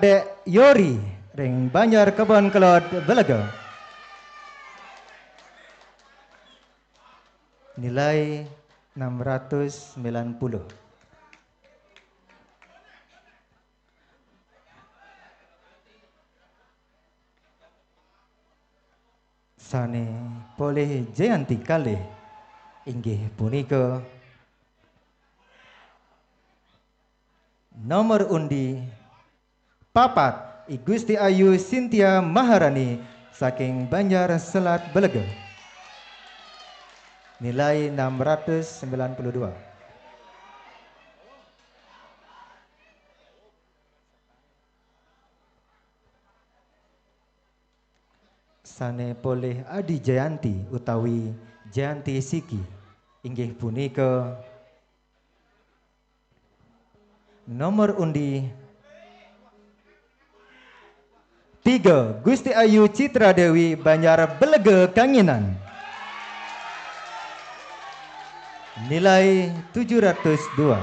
Adek Yori ring Banjar Kebon Kelot Belega. Nilai 690. Sane poleh Jayanti kalih inggih punika nomor undi papat I Gusti Ayu Sintia Maharani saking Banjar Selat Belega. Nilai 692. Sane poleh Adi Jayanti utawi Jayanti Siki inggih punika nomor undi 3 Gusti Ayu Citra Dewi Banjar Belega Kanginan. Nilai 702.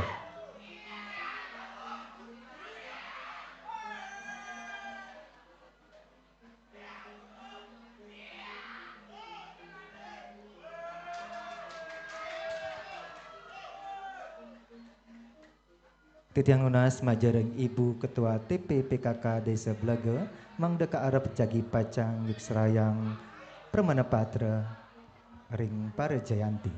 Titiang lunas majareng Ibu Ketua TP PKK Desa Blaga mangdeka arep jagi pacang yuk serayang Permana Patra ring para Jayanti.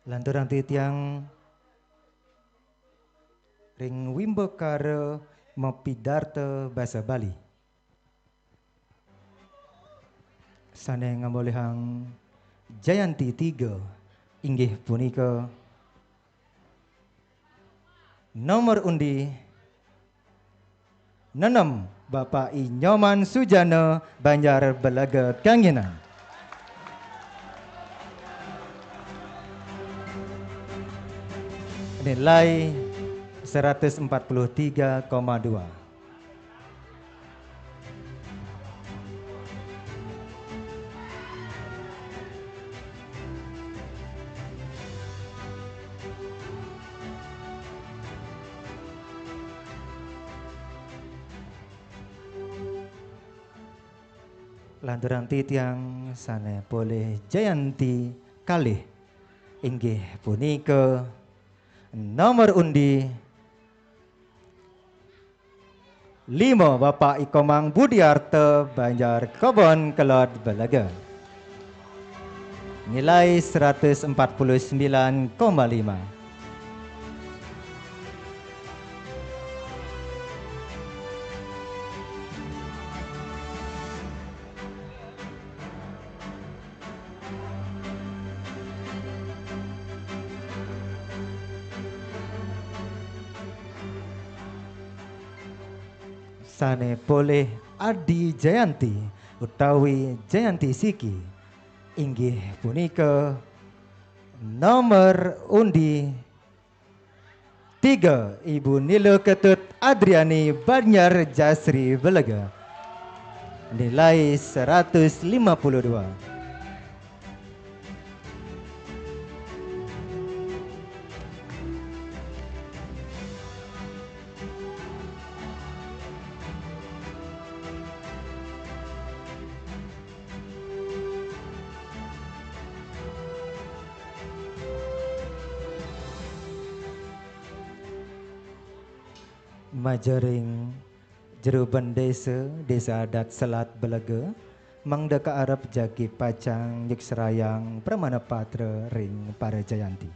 Lanturang titiang ring Wimbekare Mepidarte Basa Bali. Sane ngambolehang Jayanti 3 inggih punika nomor undi 6 Bapak I Nyoman Sujana Banjar Belaga Kangenan. Nilai 143,2. Lantaran titiang sane boleh Jayanti kalih inggih punika nomor undi 5 Bapak Ikomang Budiarto Banjar Kebon Kelot Belaga. Nilai 149,5. Sane boleh Adi Jayanti utawi Jayanti Siki inggih punika nomor undi 3 Ibu Nilo Ketut Adriani Banjar Jasri Belaga. Nilai 152. Majaring Jeruban Desa Adat Selat Belaga, mangdaka Arab jagi pacang yik serayang Pramana Patra ring para Jayanti.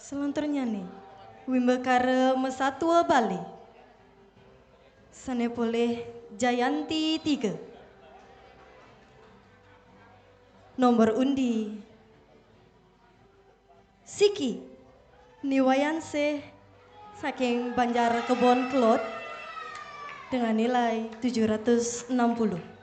Selanturnya nih, Wimbekara Mesatua Bali. Sanepole Jayanti 3. Nomor undi Siki Niwayanse saking Banjar Kebon Klot dengan nilai 760.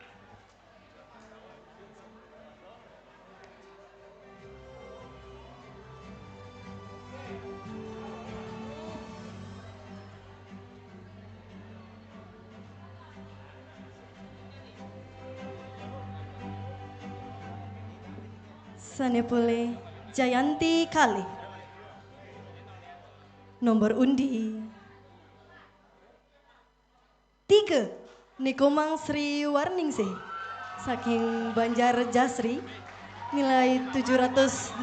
Sanepole Jayanti Kali. Nomor undi 3 Nikomang Sri Warningsih saking Banjar Jasri nilai 782.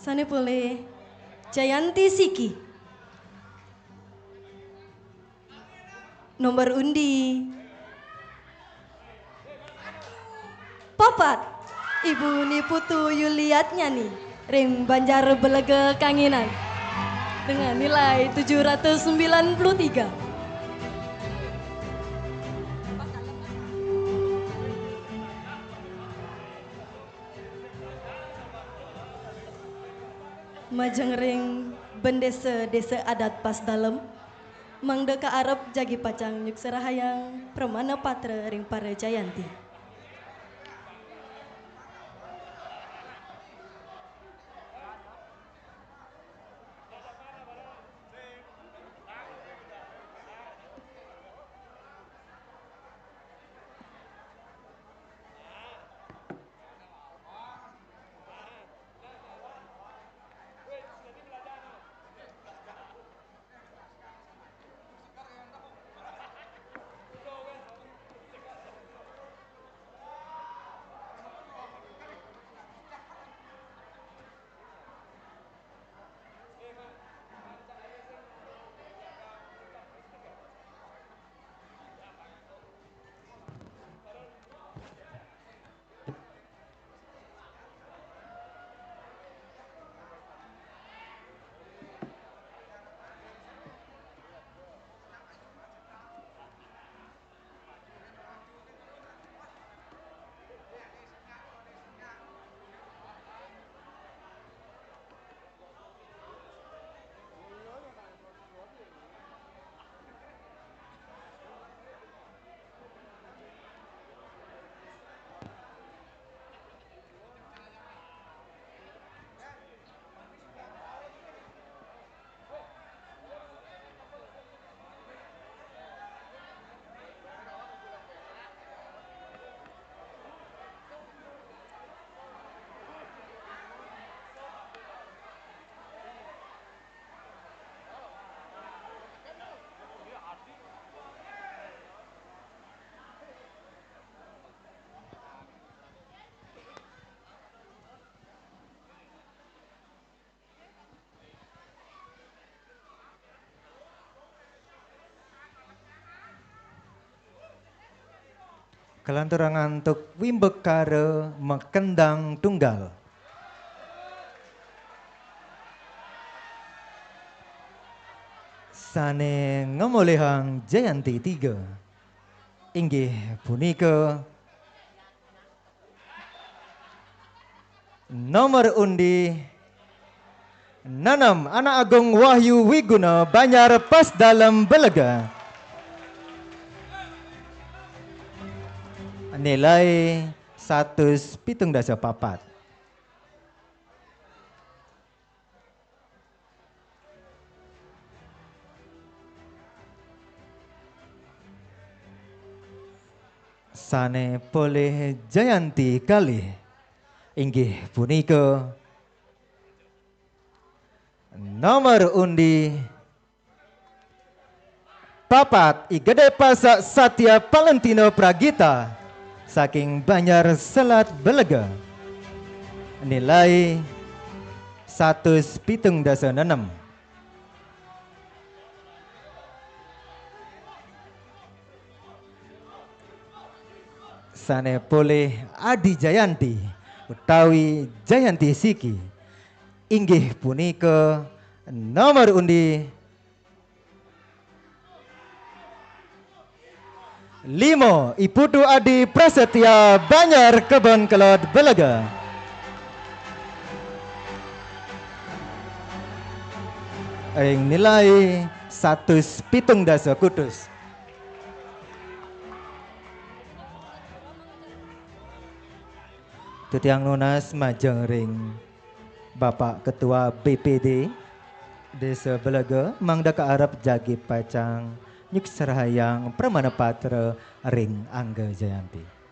Sanepole Jayanti Siki. Nomor undi 4 Ibu Niputu Yuliat Nyani ring Banjar Belega Kanginan dengan nilai 793. Majeng ring bendesa-desa adat pas dalem mangda ka Arab jagi pacang nyuk serahayang Pramana Patra ring para Jayanti. Kelanturangan untuk Wimbekara Mekendang Tunggal. Sane ngomolehang Jayanti 3. Inggih punika nomor undi 6 Anak Agung Wahyu Wiguna Banjar Pas Dalam Belega. Nilai 174. Sanepole Jayanti Kali inggih punika nomor undi 4 Igede Pasak Satya Valentino Pragita saking Banjar Selat Belega. Nilai 176. Sane boleh Adi Jayanti utawi Jayanti Siki inggih punika nomor undi 5 Iputu Adi Prasetya Banjar Kebon Kelot Belaga. Ing nilai 170 kutus. Tutiang lunas majeng ring Bapak Ketua BPD Desa Belaga mangda ke Arab Jagi Pacang Nyuk Serahayang Pramana Patra ring Angga Jayanti.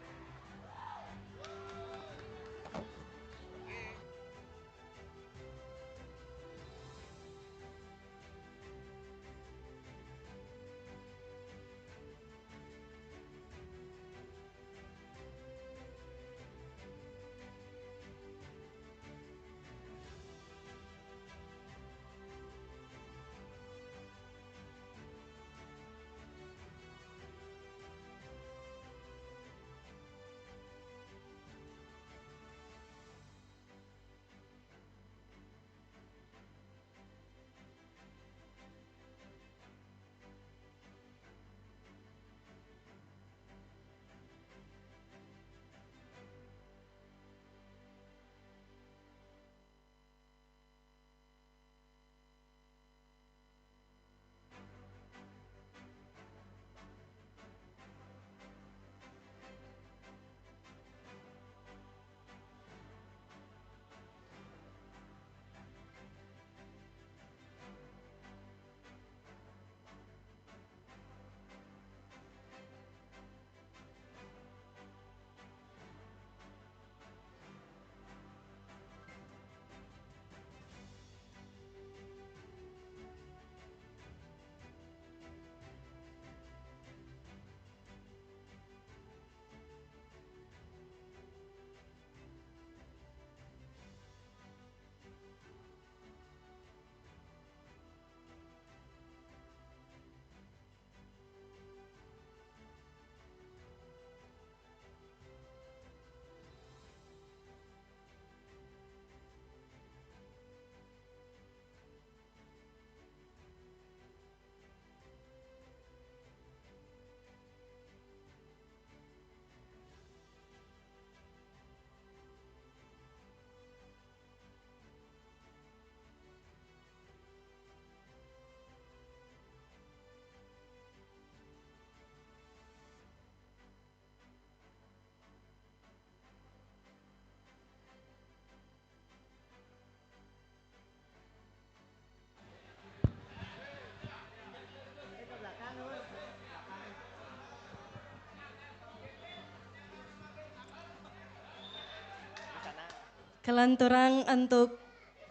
Kelanturang untuk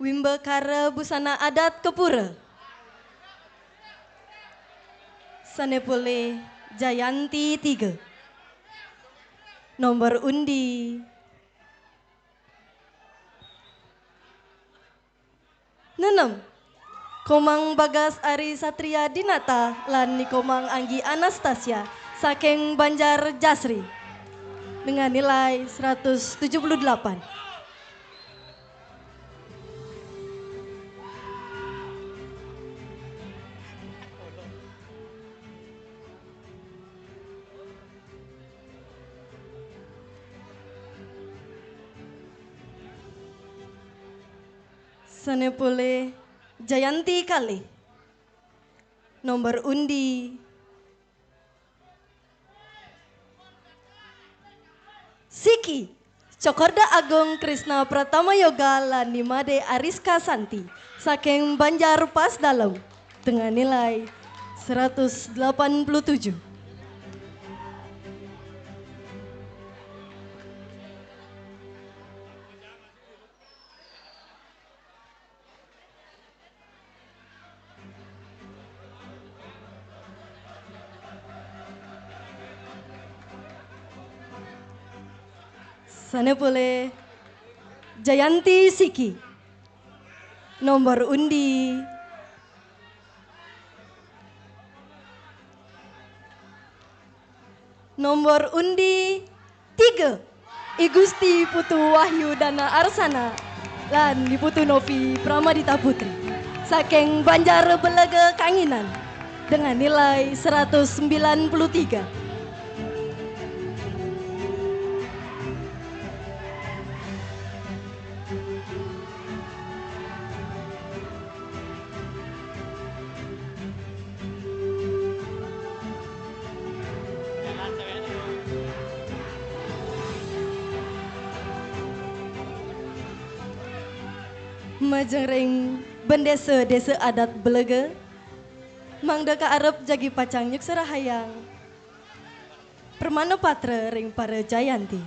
Wimbekara Busana Adat Kepura. Sanepule Jayanti 3. Nomor undi 6. Komang Bagas Ari Satria Dinata lan Nikomang Anggi Anastasia saking Banjar Jasri dengan nilai 178. Sanepule Jayanti kali. Nomor undi Siki Cokorda Agung Krisna Pratama Yoga lan Nimade Ariska Santi saking Banjar Pas Dalam dengan nilai 187. Sanepule Jayanti Siki. Nomor undi nomor undi 3 Igusti Putu Wahyu Dana Arsana lan Diputu Novi Pramadita Putri saking Banjar Belega Kanginan dengan nilai 193. Majeng bendesa desa adat Belega mangda ka arep jagi pacang nyuk serahayang Permana Patra ring para Jayanti.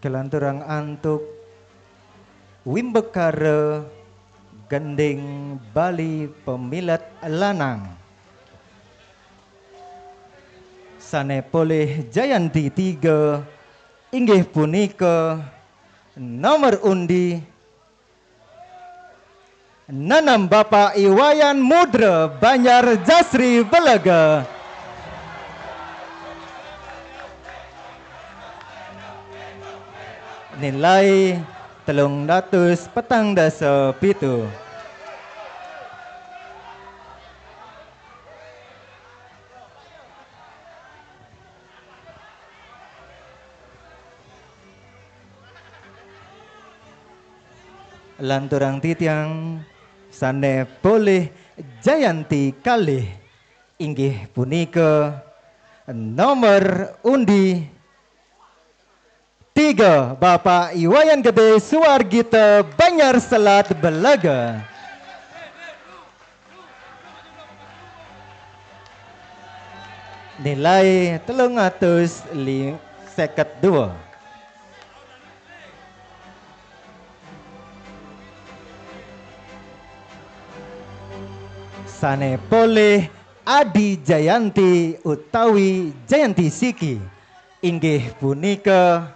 Kelanturang antuk Wimbekara Gending Bali Pemilat Lanang Sane poleh Jayanti 3 inggih punika nomor undi Nanam Bapak Iwayan Mudra Banjar Jasri Belega nilai 347. Lanturang titiang sane poleh Jayanti kalih inggih punika nomor undi 3 Bapak Iwayan Gede Suwargita Banjar Selat Belega. Nilai 352. Sane poleh Adi Jayanti utawi Jayanti Siki inggih punika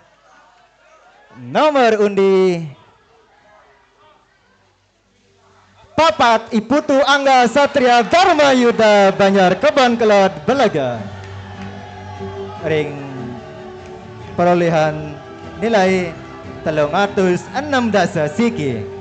nomor undi 4 Iputu Angga Satria Dharma Yuda Banjar Kebon Kelot Belega ring perolehan nilai 316 siki.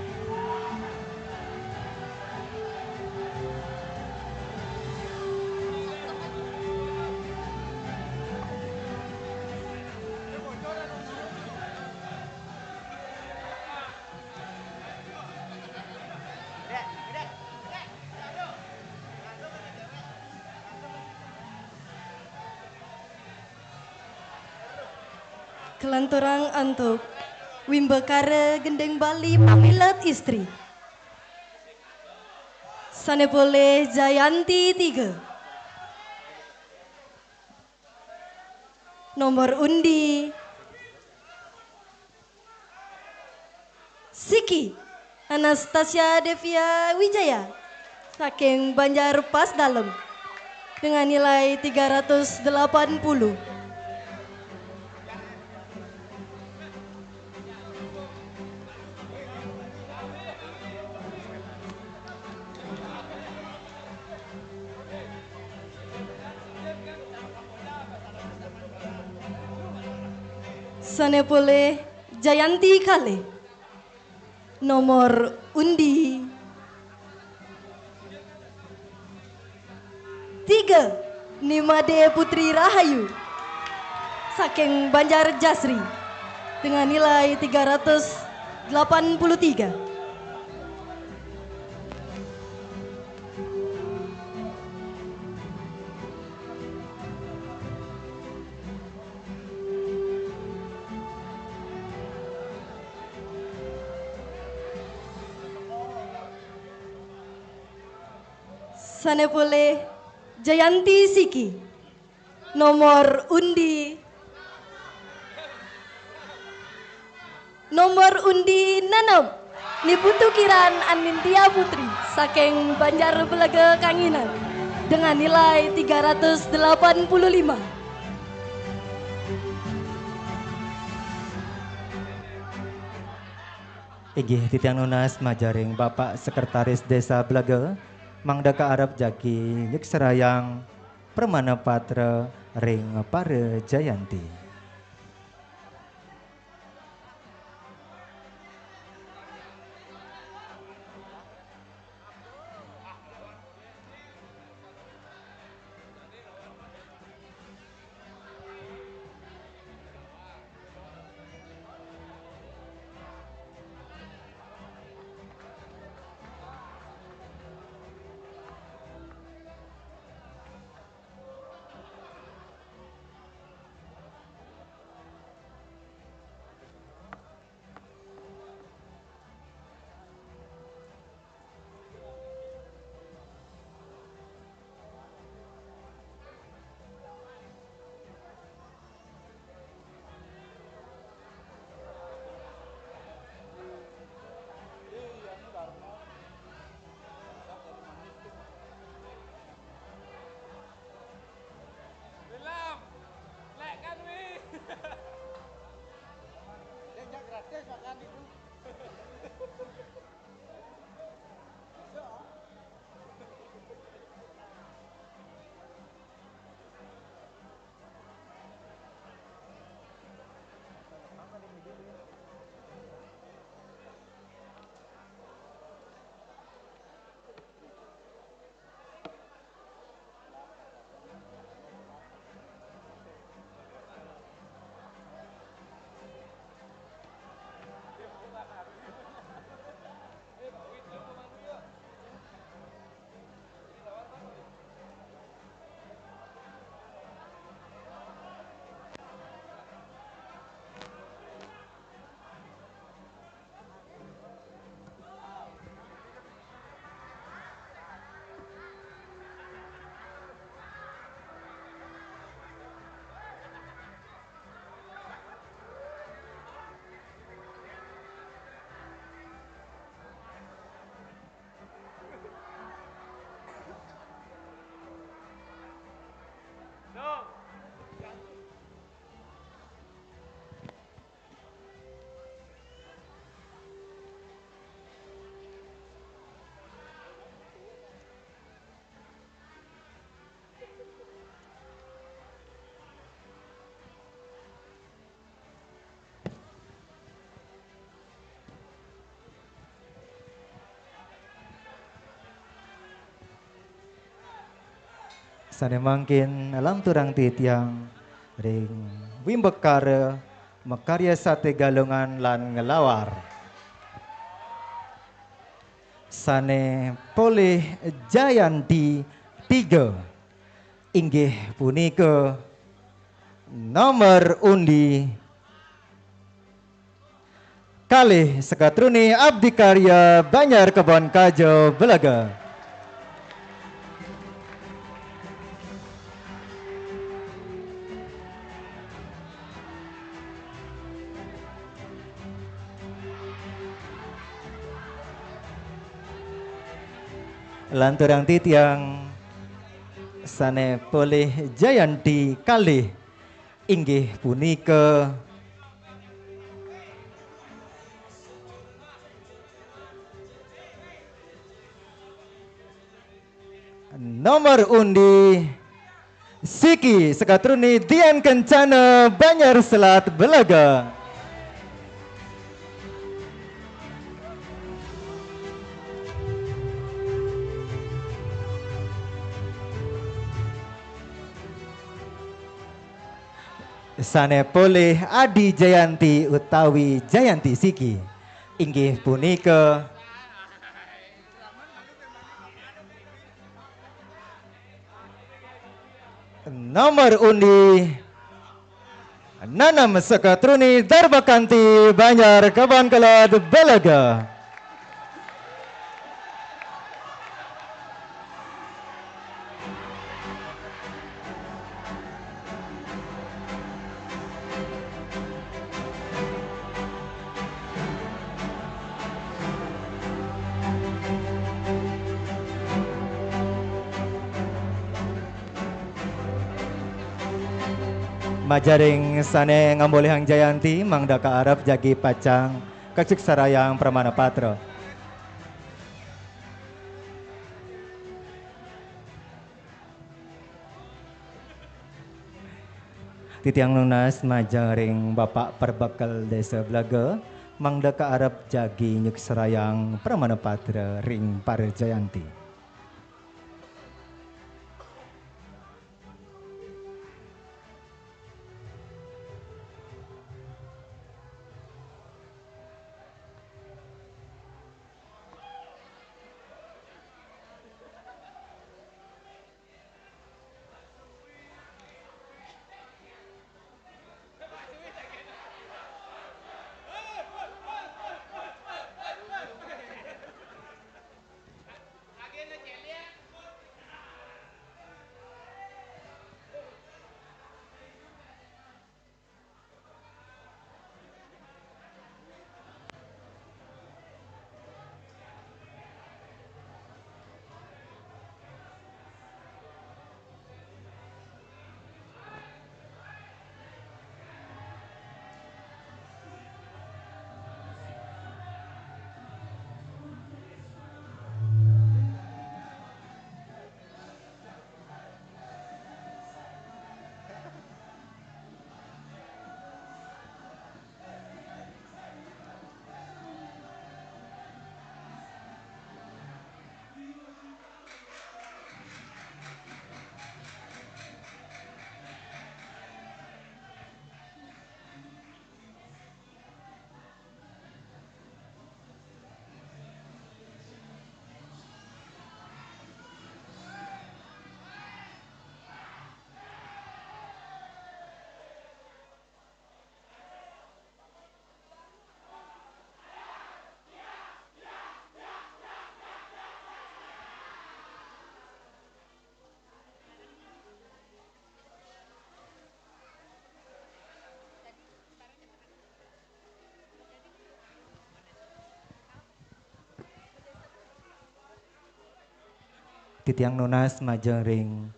Kelanturang untuk Wimbekare Gendeng Bali Pamilat Istri. Sanepole Jayanti 3. Nomor undi Siki Anastasia Devia Wijaya saking Banjar Pas Dalem dengan nilai 380. Sanepole Jayanti Kale. Nomor undi 3 Nimade Putri Rahayu saking Banjar Jasri dengan nilai 383. Sanepole Jayanti Siki. Nomor undi 6 Niputu Kiran Anintia Putri saking Banjar Belaga Kanginan dengan nilai 385. Igih titiang nunas majaring Bapak Sekretaris Desa Belaga Mangdaka Arab Jaki Nyuk Serayang Permana Patra Ring Pare Jayanti. Sane mangkin alam turang titiang ring Wimbekare makarya sate galungan lan ngelawar. Sane Poleh Jayanti 3 inggih punika nomor undi kalih sekatruni abdi karya Banjar Kebon Kajo Belaga. Lanturang titiang sane poleh Jayanti kalih inggih punika nomor undi Siki sekatruni Dian Kencana Banjar Selat Belaga. Sane poleh Adi Jayanti utawi Jayanti Siki inggih punika nomor undi Nanam Sekatruni Darbakanti Banjar Kebon Kelad Belaga. Majaring sane ngambolehang Jayanti mangda ka Arab jagi pacang kacik sarayang Pramana Patra. Titiang lunas majaring Bapak Perbekal Desa Belaga mangda ka Arab jagi nyuk sarayang Pramana Patra ring para Jayanti. Titiang nunas majaring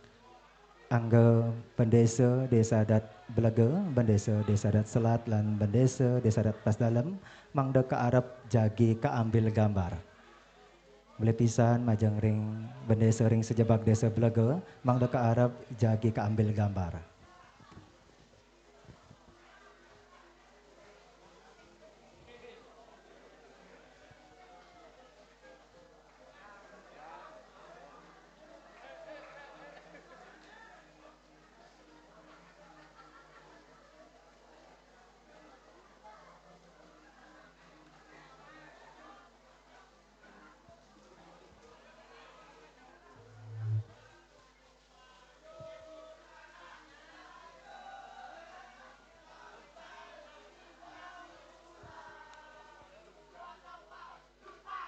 angga Bendesa Desa Adat Belaga, Bendesa Desa Adat Selat lan Bendesa Desa Adat Pasdalam mangda ka Arab jagi kaambil gambar. Boleh pisan majang ring Bendesa ring sejabak Desa Belaga mangda ka Arab jagi kaambil gambar.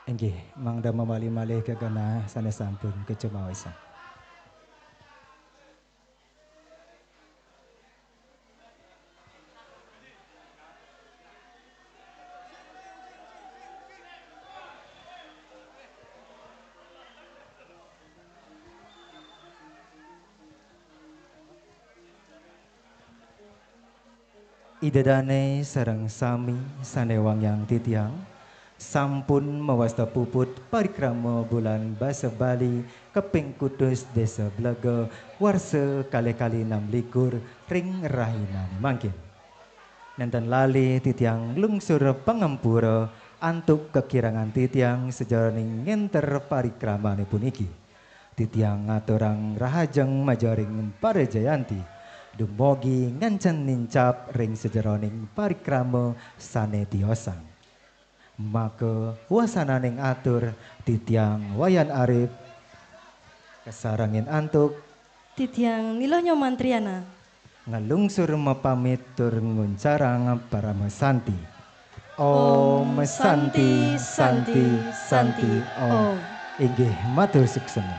Inggih, mangda malih ke kana sanes sampun kecemawisan. Idedane sareng sami sanewang yang titiang sampun mawasta puput parikrama bulan basa Bali keping kudus desa Blaga warsa kali-kali 6 ring rahinan mangkin. Nenten lali titiang lungsur pangampura antuk kekirangan titiang sejaraning ngenter parikramane puniki. Titiang ngaturang rahajeng majaring para jayanti. Dumugi ngancen nincap ring sejaraning parikrama sane tiosang. Maka wasananing atur titiang wayan arif kesarangin antuk Titiang nilonyo mantriana. ngalungsur mapamit tur nguncarang para mesanti. Om Santi Santi Santi Om. Inggih matur suksema.